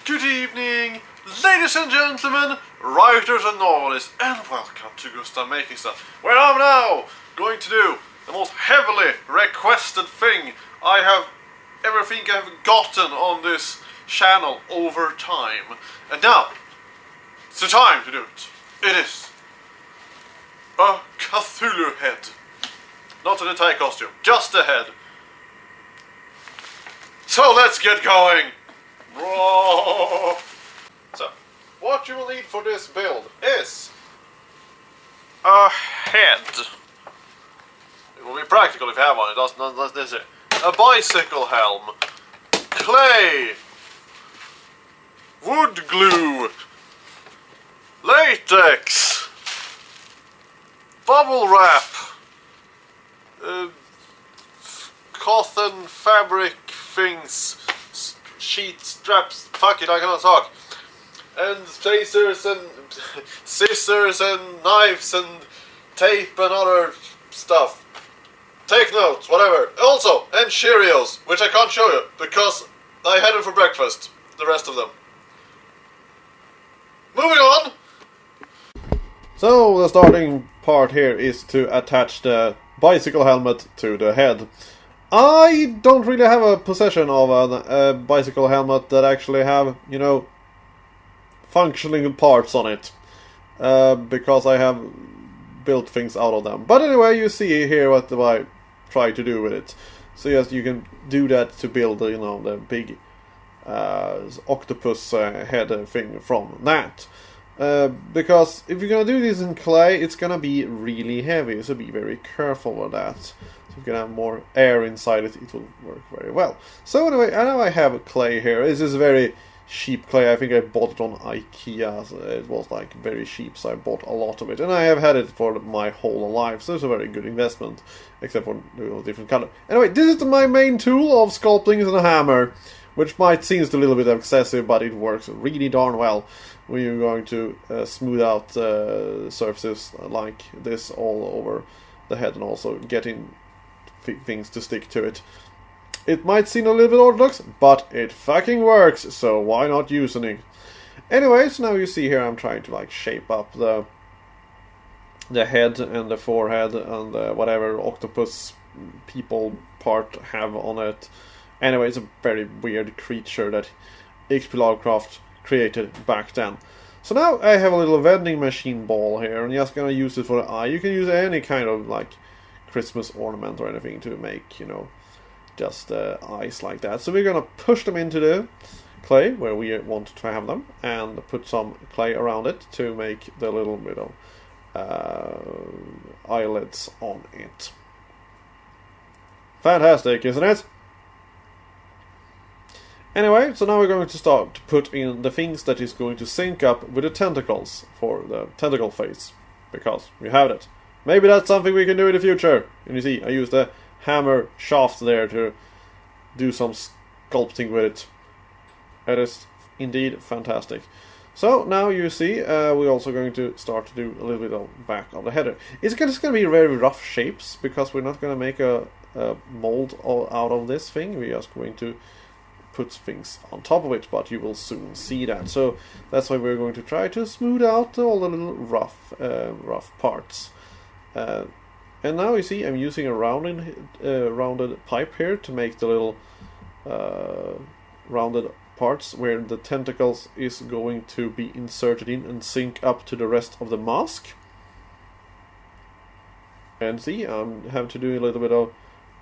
Good evening, ladies and gentlemen, writers and novelists, and welcome to Gustav Making Stuff, where I'm now going to do the most heavily requested thing I have gotten on this channel over time. And now, it's the time to do it. It is a Cthulhu head. Not an entire costume, just a head. So let's get going. So, what you will need for this build is a head. It will be practical if you have one. It doesn't necessary. A bicycle helm, clay, wood glue, latex, bubble wrap, cotton fabric things, sheets, straps, fuck it, I cannot talk, and tracers and scissors and knives and tape and other stuff. Take notes, whatever. Also, and Cheerios, which I can't show you because I had them for breakfast, the rest of them. Moving on! So the starting part here is to attach the bicycle helmet to the head. I don't really have a possession of a bicycle helmet that actually have, you know, functioning parts on it. Because I have built things out of them. But anyway, you see here what I try to do with it. So yes, you can do that to build, you know, the big octopus head thing from that. Because if you're gonna do this in clay, it's gonna be really heavy, so be very careful with that. So if you can have more air inside it, it will work very well. So anyway, I know I have clay here. This is very cheap clay. I think I bought it on IKEA. So it was like very cheap, so I bought a lot of it, and I have had it for my whole life. So it's a very good investment, except for a different color. Anyway, this is my main tool of sculpting, is a hammer, which might seem a little bit excessive, but it works really darn well when you're going to smooth out surfaces like this all over the head, and also getting things to stick to it. It might seem a little bit orthodox, but it fucking works, so why not using it? Anyway, so now you see here I'm trying to like shape up the head and the forehead and whatever octopus people part have on it. Anyway, it's a very weird creature that H.P. Lovecraft created back then. So now I have a little vending machine ball here, and just gonna use it for the eye. You can use any kind of like Christmas ornament or anything to make, you know, just eyes like that. So we're gonna push them into the clay where we want to have them, and put some clay around it to make the little bit of eyelids on it. Fantastic, isn't it? Anyway, so now we're going to start to put in the things that is going to sync up with the tentacles for the tentacle face, because we have it. Maybe that's something we can do in the future. And you see, I used the hammer shaft there to do some sculpting with it. It is indeed fantastic. So now you see, we're also going to start to do a little bit of back of the header. It's just going to be very rough shapes, because we're not going to make a mold out of this thing. We're just going to put things on top of it, but you will soon see that. So that's why we're going to try to smooth out all the little rough parts. And now you see I'm using a rounded pipe here to make the little rounded parts where the tentacles is going to be inserted in and sync up to the rest of the mask. And see, I have to do a little bit of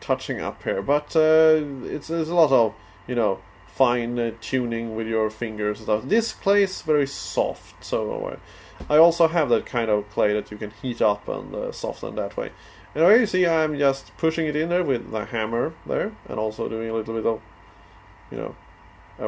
touching up here, but there's a lot of, you know, fine tuning with your fingers and stuff. This clay is very soft, so I also have that kind of clay that you can heat up and soften that way. Anyway, you see I'm just pushing it in there with the hammer there, and also doing a little bit of, you know,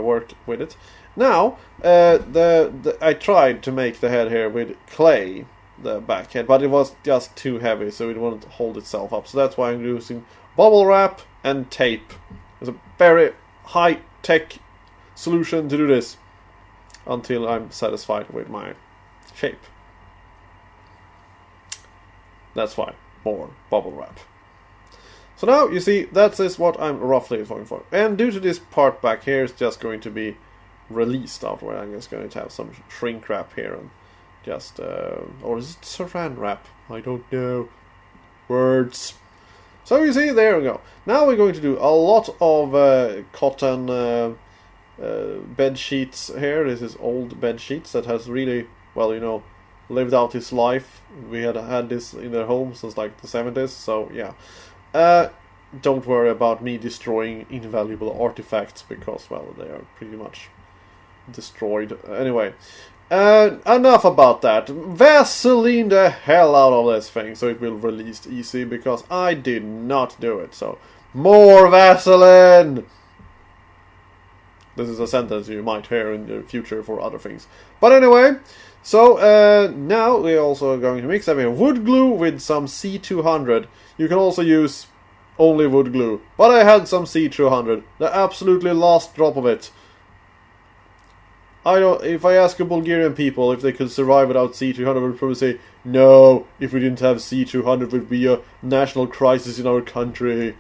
work with it. Now, I tried to make the head here with clay, the back head, but it was just too heavy, so it wouldn't hold itself up. So that's why I'm using bubble wrap and tape. It's a very high-tech solution to do this until I'm satisfied with my shape. That's why more bubble wrap. So now you see that is what I'm roughly going for, and due to this part back here is just going to be released outward. I'm just going to have some shrink wrap here and just, or is it saran wrap? I don't know. Words. So you see, there we go. Now we're going to do a lot of cotton bed sheets here. This is old bed sheets that has really, well, you know, lived out his life. We had this in their home since like the 70s, so yeah. Don't worry about me destroying invaluable artifacts, because, well, they are pretty much destroyed. Anyway, enough about that. Vaseline the hell out of this thing so it will release easy, because I did not do it. So, more Vaseline! This is a sentence you might hear in the future for other things. But anyway, so now we're also going to mix up here wood glue with some C200. You can also use only wood glue, but I had some C200, the absolutely last drop of it. If I ask a Bulgarian people if they could survive without C200, they would probably say, no, if we didn't have C200 it would be a national crisis in our country.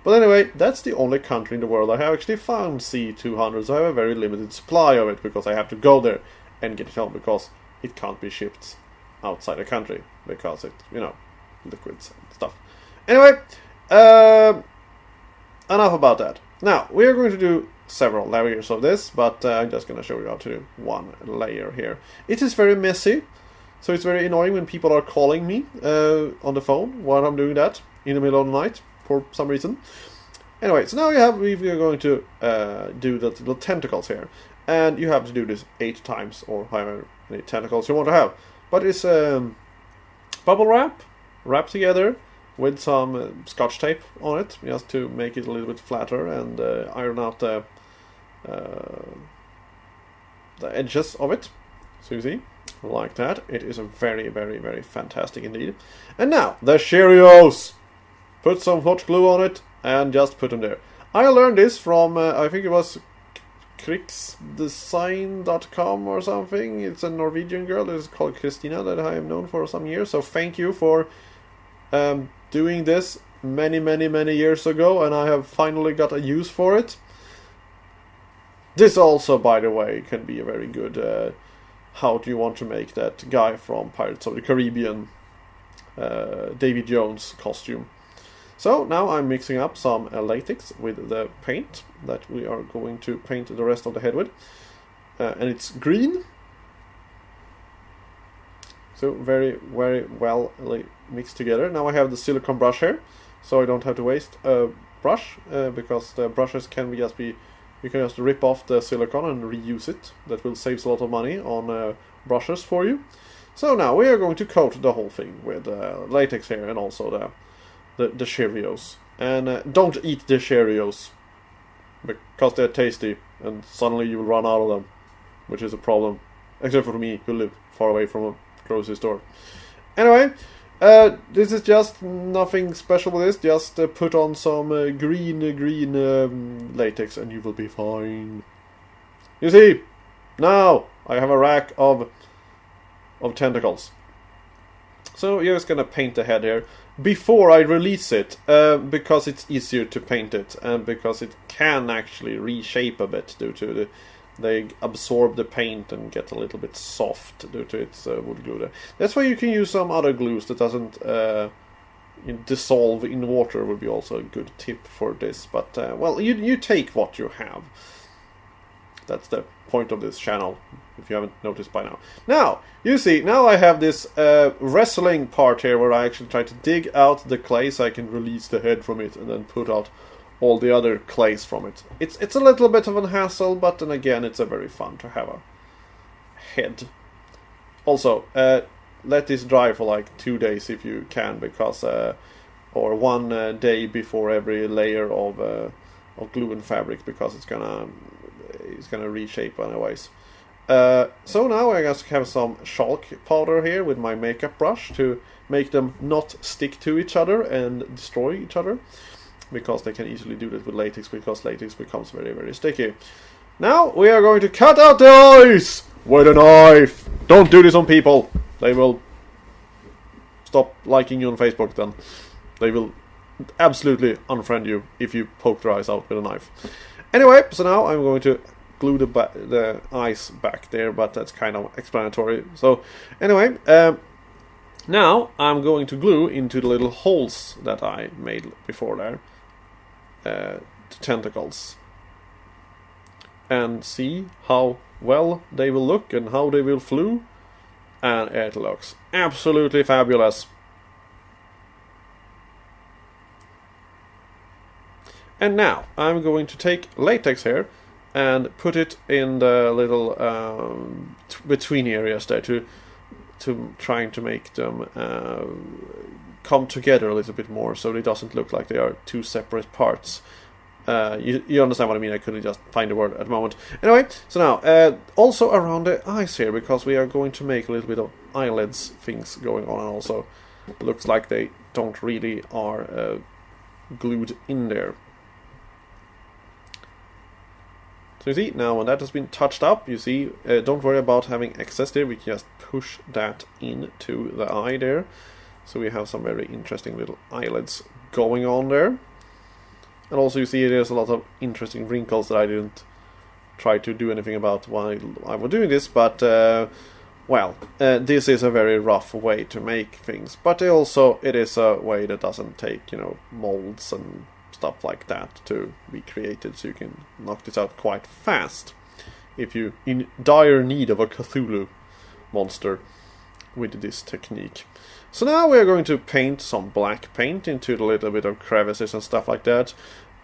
But anyway, that's the only country in the world I have actually found C200, so I have a very limited supply of it, because I have to go there and get it home, because it can't be shipped outside the country, because it, you know, liquids and stuff. Anyway, enough about that. Now, we are going to do several layers of this, but I'm just going to show you how to do one layer here. It is very messy, so it's very annoying when people are calling me on the phone while I'm doing that in the middle of the night for some reason. Anyway, so now we are going to do the little tentacles here, and you have to do this 8 times, or however many tentacles you want to have. But it's bubble wrap, wrapped together with some scotch tape on it, just to make it a little bit flatter and iron out the edges of it. So you see, like that. It is a very, very, very fantastic indeed. And now, the Cheerios! Put some hot glue on it and just put them there. I learned this from, I think it was krigsdesign.com or something. It's a Norwegian girl that is called Christina that I have known for some years. So thank you for doing this many, many, many years ago, and I have finally got a use for it. This also, by the way, can be a very good how do you want to make that guy from Pirates of the Caribbean, Davy Jones costume. So now I'm mixing up some latex with the paint that we are going to paint the rest of the head with, and it's green. So very, very well mixed together. Now I have the silicone brush here, so I don't have to waste a brush, because the brushes can just be, you can just rip off the silicone and reuse it. That will save a lot of money on brushes for you. So now we are going to coat the whole thing with latex here, and also the Cheerios. And don't eat the Cheerios, because they're tasty, and suddenly you will run out of them, which is a problem, except for me, who live far away from a grocery store. Anyway, this is just nothing special with this. Just put on some green latex and you will be fine. You see, now I have a rack of tentacles. So you're just gonna paint the head here before I release it, because it's easier to paint it, and because it can actually reshape a bit due to they absorb the paint and get a little bit soft due to its wood glue there. That's why you can use some other glues that doesn't dissolve in water, would be also a good tip for this. But, well, you take what you have. That's the point of this channel, if you haven't noticed by now. Now, you see, now I have this wrestling part here where I actually try to dig out the clay so I can release the head from it and then put out all the other clays from it. It's a little bit of a hassle, but then again, it's a very fun to have a head. Also, let this dry for like 2 days if you can, because or 1 day before every layer of glue and fabric, because it's gonna reshape anyways. So now I just have some chalk powder here with my makeup brush to make them not stick to each other and destroy each other, because they can easily do that with latex, because latex becomes very, very sticky. Now we are going to cut out the eyes with a knife. Don't do this on people. They will stop liking you on Facebook then. They will absolutely unfriend you if you poke their eyes out with a knife. Anyway, so now I'm going to glue the eyes back there, but that's kind of explanatory. So anyway, now I'm going to glue into the little holes that I made before there, the tentacles, and see how well they will look and how they will flew, and it looks absolutely fabulous. And now I'm going to take latex here and put it in the little between areas there to trying to make them come together a little bit more, so it doesn't look like they are two separate parts. You understand what I mean? I couldn't just find the word at the moment. Anyway, so now also around the eyes here, because we are going to make a little bit of eyelids things going on, and also it looks like they don't really are glued in there. So you see, now when that has been touched up, you see, don't worry about having excess there, we can just push that into the eye there. So we have some very interesting little eyelids going on there. And also you see there's a lot of interesting wrinkles that I didn't try to do anything about while I was doing this, but well, this is a very rough way to make things, but also it is a way that doesn't take, you know, molds and stuff like that to be created, so you can knock this out quite fast if you're in dire need of a Cthulhu monster with this technique. So now we are going to paint some black paint into a little bit of crevices and stuff like that,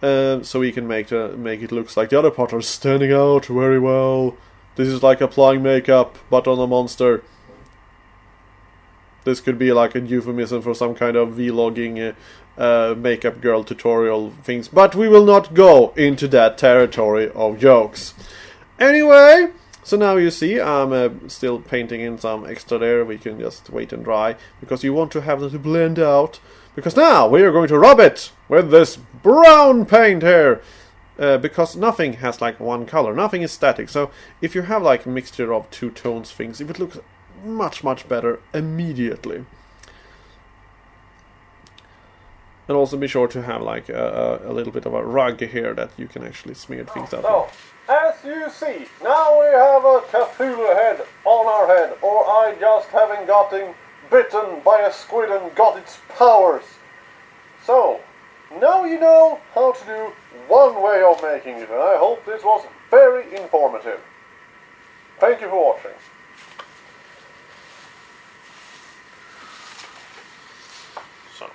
so we can make it look like the other parts are standing out very well. This is like applying makeup, but on a monster. This could be like a euphemism for some kind of vlogging makeup girl tutorial things, but we will not go into that territory of jokes. Anyway, so now you see I'm still painting in some extra there. We can just wait and dry, because you want to have them to blend out, because now we are going to rub it with this brown paint here, because nothing has like one color, nothing is static. So if you have like a mixture of two tones things, it looks much better immediately. And also be sure to have like a little bit of a rug here that you can actually smear things out. So, as you see, now we have a Cthulhu head on our head, or I just haven't gotten bitten by a squid and got its powers. So, now you know how to do one way of making it, and I hope this was very informative. Thank you for watching. So,